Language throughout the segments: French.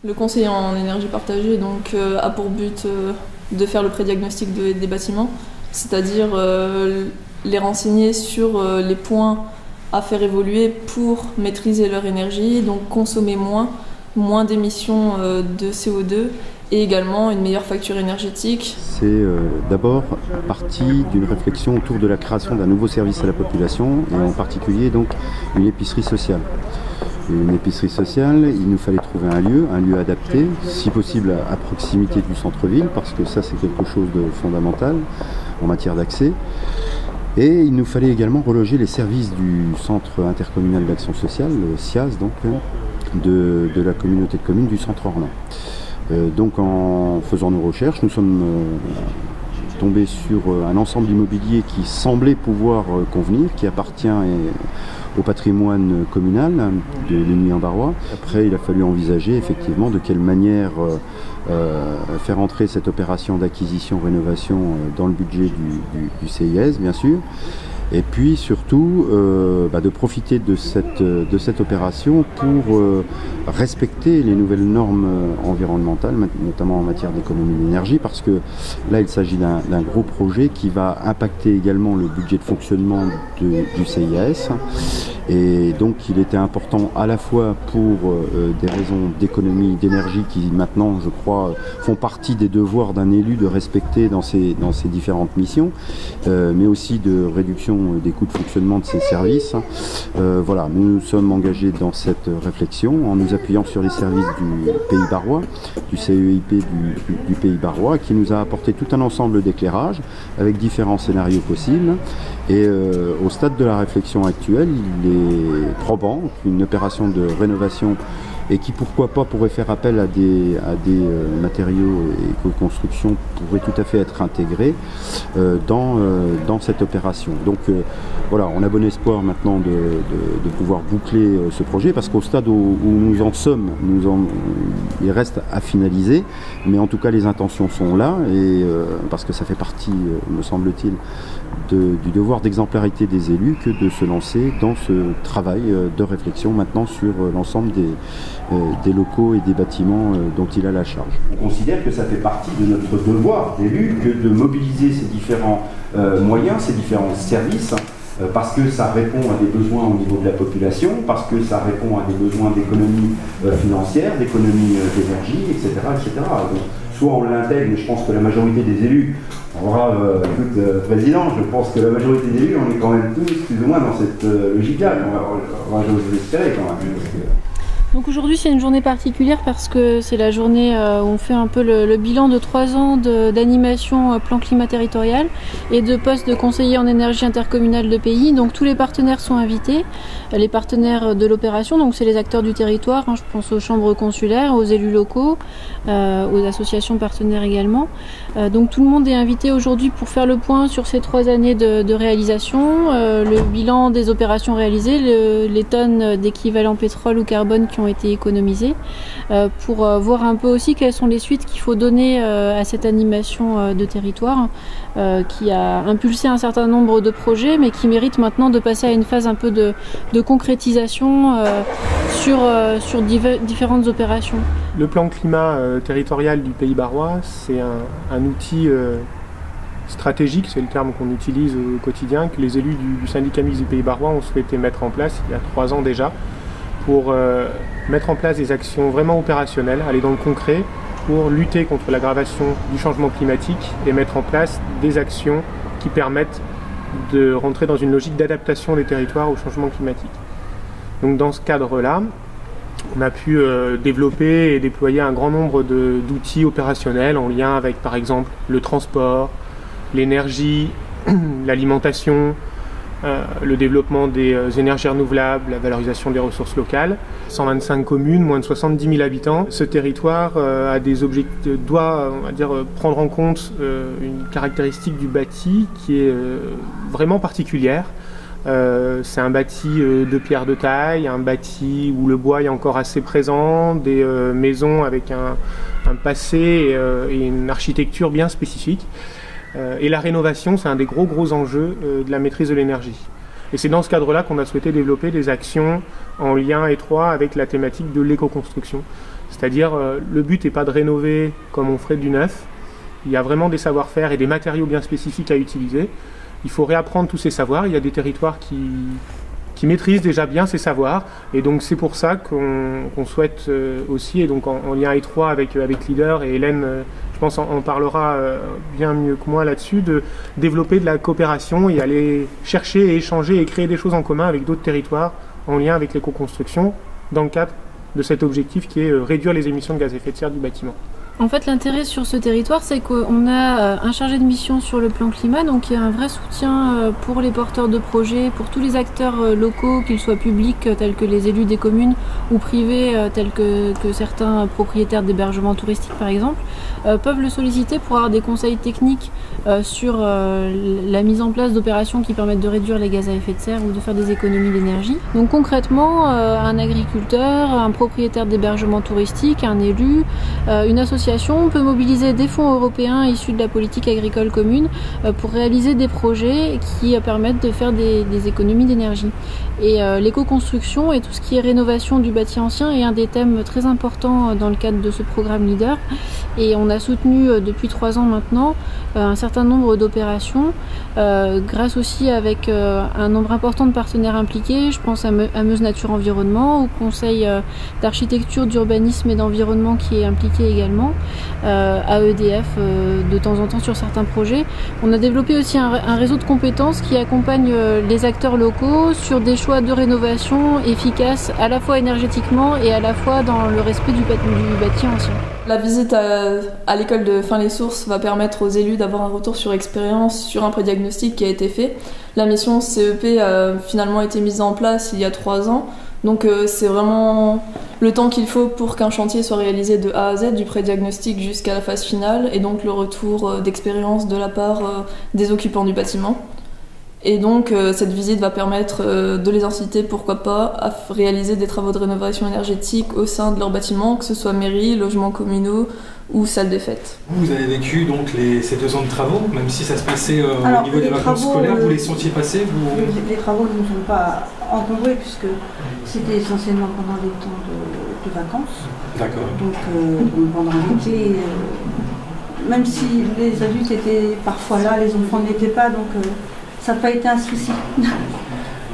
Le conseiller en énergie partagée donc, a pour but de faire le prédiagnostic des bâtiments, c'est-à-dire les renseigner sur les points à faire évoluer pour maîtriser leur énergie, donc consommer moins d'émissions de CO2 et également une meilleure facture énergétique. C'est d'abord parti d'une réflexion autour de la création d'un nouveau service à la population et en particulier donc une épicerie sociale. Une épicerie sociale, il nous fallait trouver un lieu adapté, si possible à proximité du centre-ville, parce que ça c'est quelque chose de fondamental en matière d'accès. Et il nous fallait également reloger les services du Centre intercommunal d'action sociale, le CIAS, donc, de la communauté de communes du Centre Ornain. Donc en faisant nos recherches, nous sommes tombés sur un ensemble d'immobilier qui semblait pouvoir convenir, qui appartient au patrimoine communal de l'Énuy-en-Barrois. Après, il a fallu envisager effectivement de quelle manière faire entrer cette opération d'acquisition-rénovation dans le budget du CIS, bien sûr. Et puis surtout de profiter de cette opération pour respecter les nouvelles normes environnementales, notamment en matière d'économie d'énergie, parce que là il s'agit d'un gros projet qui va impacter également le budget de fonctionnement du CIAS. Et donc il était important à la fois pour des raisons d'économie d'énergie qui maintenant, je crois, font partie des devoirs d'un élu de respecter dans ses différentes missions, mais aussi de réduction des coûts de fonctionnement de ces services. Voilà, nous nous sommes engagés dans cette réflexion en nous appuyant sur les services du Pays Barrois, du CEIP du Pays Barrois, qui nous a apporté tout un ensemble d'éclairages avec différents scénarios possibles. Et au stade de la réflexion actuelle, il est probant qu'une opération de rénovation et qui pourquoi pas pourrait faire appel à des matériaux éco-construction pourrait tout à fait être intégré dans cette opération. Donc voilà, on a bon espoir maintenant de pouvoir boucler ce projet, parce qu'au stade où nous en sommes, il reste à finaliser, mais en tout cas les intentions sont là, et parce que ça fait partie, me semble-t-il, du devoir d'exemplarité des élus que de se lancer dans ce travail de réflexion maintenant sur l'ensemble des locaux et des bâtiments dont il a la charge. On considère que ça fait partie de notre devoir d'élu que de mobiliser ces différents moyens, ces différents services, parce que ça répond à des besoins au niveau de la population, parce que ça répond à des besoins d'économie financière, d'économie d'énergie, etc., etc. Donc, soit on l'intègre, mais je pense que la majorité des élus, Président, je pense que la majorité des élus, on est quand même tous plus ou moins dans cette logique-là. On va l'espérer quand même. Donc aujourd'hui c'est une journée particulière parce que c'est la journée où on fait un peu le bilan de 3 ans d'animation plan climat territorial et de poste de conseiller en énergie intercommunale de pays. Donc tous les partenaires sont invités, les partenaires de l'opération, donc c'est les acteurs du territoire, je pense aux chambres consulaires, aux élus locaux, aux associations partenaires également. Donc tout le monde est invité aujourd'hui pour faire le point sur ces 3 années de réalisation, le bilan des opérations réalisées, les tonnes d'équivalent pétrole ou carbone qui ont été économisées, pour voir un peu aussi quelles sont les suites qu'il faut donner à cette animation de territoire qui a impulsé un certain nombre de projets mais qui mérite maintenant de passer à une phase un peu de concrétisation sur différentes opérations. Le plan climat territorial du Pays Barrois, c'est un outil stratégique, c'est le terme qu'on utilise au quotidien, que les élus du syndicat mixte du Pays Barrois ont souhaité mettre en place il y a 3 ans déjà, pour mettre en place des actions vraiment opérationnelles, aller dans le concret, pour lutter contre l'aggravation du changement climatique et mettre en place des actions qui permettent de rentrer dans une logique d'adaptation des territoires au changement climatique. Donc dans ce cadre-là, on a pu développer et déployer un grand nombre d'outils opérationnels en lien avec par exemple le transport, l'énergie, l'alimentation, le développement des énergies renouvelables, la valorisation des ressources locales. 125 communes, moins de 70 000 habitants. Ce territoire a des objectifs, doit, on va dire, prendre en compte une caractéristique du bâti qui est vraiment particulière. C'est un bâti de pierre de taille, un bâti où le bois est encore assez présent, des maisons avec un passé et une architecture bien spécifique. Et la rénovation, c'est un des gros enjeux de la maîtrise de l'énergie. Et c'est dans ce cadre-là qu'on a souhaité développer des actions en lien étroit avec la thématique de l'éco-construction. C'est-à-dire, le but n'est pas de rénover comme on ferait du neuf. Il y a vraiment des savoir-faire et des matériaux bien spécifiques à utiliser. Il faut réapprendre tous ces savoirs. Il y a des territoires qui maîtrisent déjà bien ces savoirs. Et donc c'est pour ça qu'on souhaite aussi, et donc en lien étroit avec Leader, et Hélène, je pense, en parlera bien mieux que moi là-dessus, de développer de la coopération et aller chercher et échanger et créer des choses en commun avec d'autres territoires en lien avec l'éco-construction dans le cadre de cet objectif qui est réduire les émissions de gaz à effet de serre du bâtiment. En fait, l'intérêt sur ce territoire, c'est qu'on a un chargé de mission sur le plan climat, donc il y a un vrai soutien pour les porteurs de projets, pour tous les acteurs locaux, qu'ils soient publics tels que les élus des communes ou privés tels que certains propriétaires d'hébergements touristiques par exemple, peuvent le solliciter pour avoir des conseils techniques sur la mise en place d'opérations qui permettent de réduire les gaz à effet de serre ou de faire des économies d'énergie. Donc concrètement, un agriculteur, un propriétaire d'hébergement touristique, un élu, une association peut mobiliser des fonds européens issus de la politique agricole commune pour réaliser des projets qui permettent de faire des économies d'énergie. Et l'éco-construction et tout ce qui est rénovation du bâti ancien est un des thèmes très importants dans le cadre de ce programme Leader. Et on a soutenu depuis 3 ans maintenant un certain nombre d'opérations, grâce aussi avec un nombre important de partenaires impliqués. Je pense à Meuse Nature Environnement, au Conseil d'architecture, d'urbanisme et d'environnement qui est impliqué également, à EDF de temps en temps sur certains projets. On a développé aussi un réseau de compétences qui accompagne les acteurs locaux sur des choix de rénovation efficaces à la fois énergétiquement et à la fois dans le respect du bâti ancien. La visite à l'école de Fin-les-Sources va permettre aux élus d'avoir un retour sur expérience sur un prédiagnostic qui a été fait. La mission CEP a finalement été mise en place il y a 3 ans. Donc c'est vraiment le temps qu'il faut pour qu'un chantier soit réalisé de A à Z, du prédiagnostic jusqu'à la phase finale, et donc le retour d'expérience de la part des occupants du bâtiment. Et donc cette visite va permettre de les inciter, pourquoi pas, à réaliser des travaux de rénovation énergétique au sein de leur bâtiment, que ce soit mairie, logements communaux ou salle des fêtes. Vous avez vécu donc ces 2 ans de travaux, même si ça se passait au niveau des vacances scolaires, vous les sentiez passer Les travaux ne nous ont pas encombrés puisque c'était essentiellement pendant les temps de vacances. D'accord. Donc pendant l'été, même si les adultes étaient parfois là, les enfants n'étaient pas, donc ça n'a pas été un souci.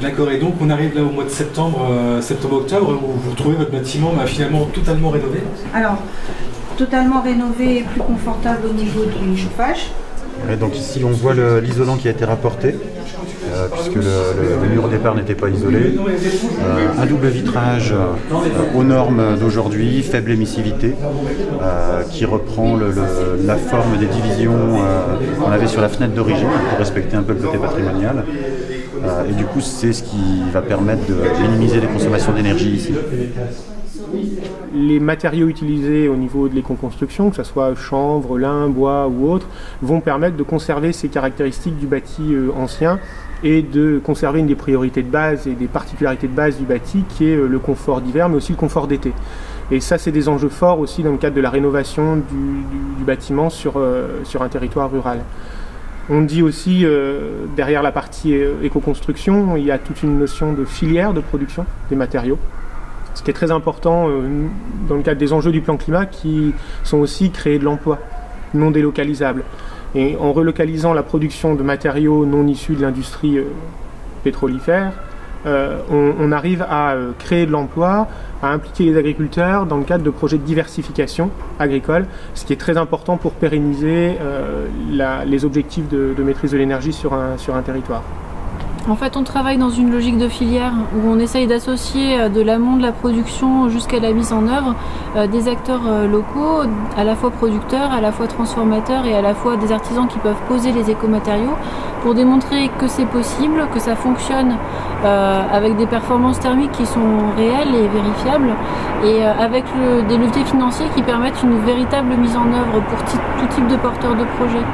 D'accord, et donc on arrive là au mois de septembre-octobre, où vous retrouvez votre bâtiment finalement totalement rénové. Alors, totalement rénové et plus confortable au niveau du chauffage. Et donc ici on voit l'isolant qui a été rapporté, puisque le mur au départ n'était pas isolé. Un double vitrage aux normes d'aujourd'hui, faible émissivité, qui reprend la forme des divisions qu'on avait sur la fenêtre d'origine pour respecter un peu le côté patrimonial. Et du coup c'est ce qui va permettre de minimiser les consommations d'énergie ici. Les matériaux utilisés au niveau de l'éco-construction, que ce soit chanvre, lin, bois ou autre, vont permettre de conserver ces caractéristiques du bâti ancien et de conserver une des priorités de base et des particularités de base du bâti qui est le confort d'hiver mais aussi le confort d'été. Et ça c'est des enjeux forts aussi dans le cadre de la rénovation du bâtiment sur un territoire rural. On dit aussi, derrière la partie éco-construction, il y a toute une notion de filière de production des matériaux. Ce qui est très important dans le cadre des enjeux du plan climat, qui sont aussi créer de l'emploi non délocalisable. Et en relocalisant la production de matériaux non issus de l'industrie pétrolifère, on arrive à créer de l'emploi, à impliquer les agriculteurs dans le cadre de projets de diversification agricole, ce qui est très important pour pérenniser les objectifs de maîtrise de l'énergie sur un territoire. En fait, on travaille dans une logique de filière où on essaye d'associer de l'amont de la production jusqu'à la mise en œuvre des acteurs locaux, à la fois producteurs, à la fois transformateurs et à la fois des artisans qui peuvent poser les écomatériaux pour démontrer que c'est possible, que ça fonctionne avec des performances thermiques qui sont réelles et vérifiables et avec des leviers financiers qui permettent une véritable mise en œuvre pour tout type de porteurs de projets.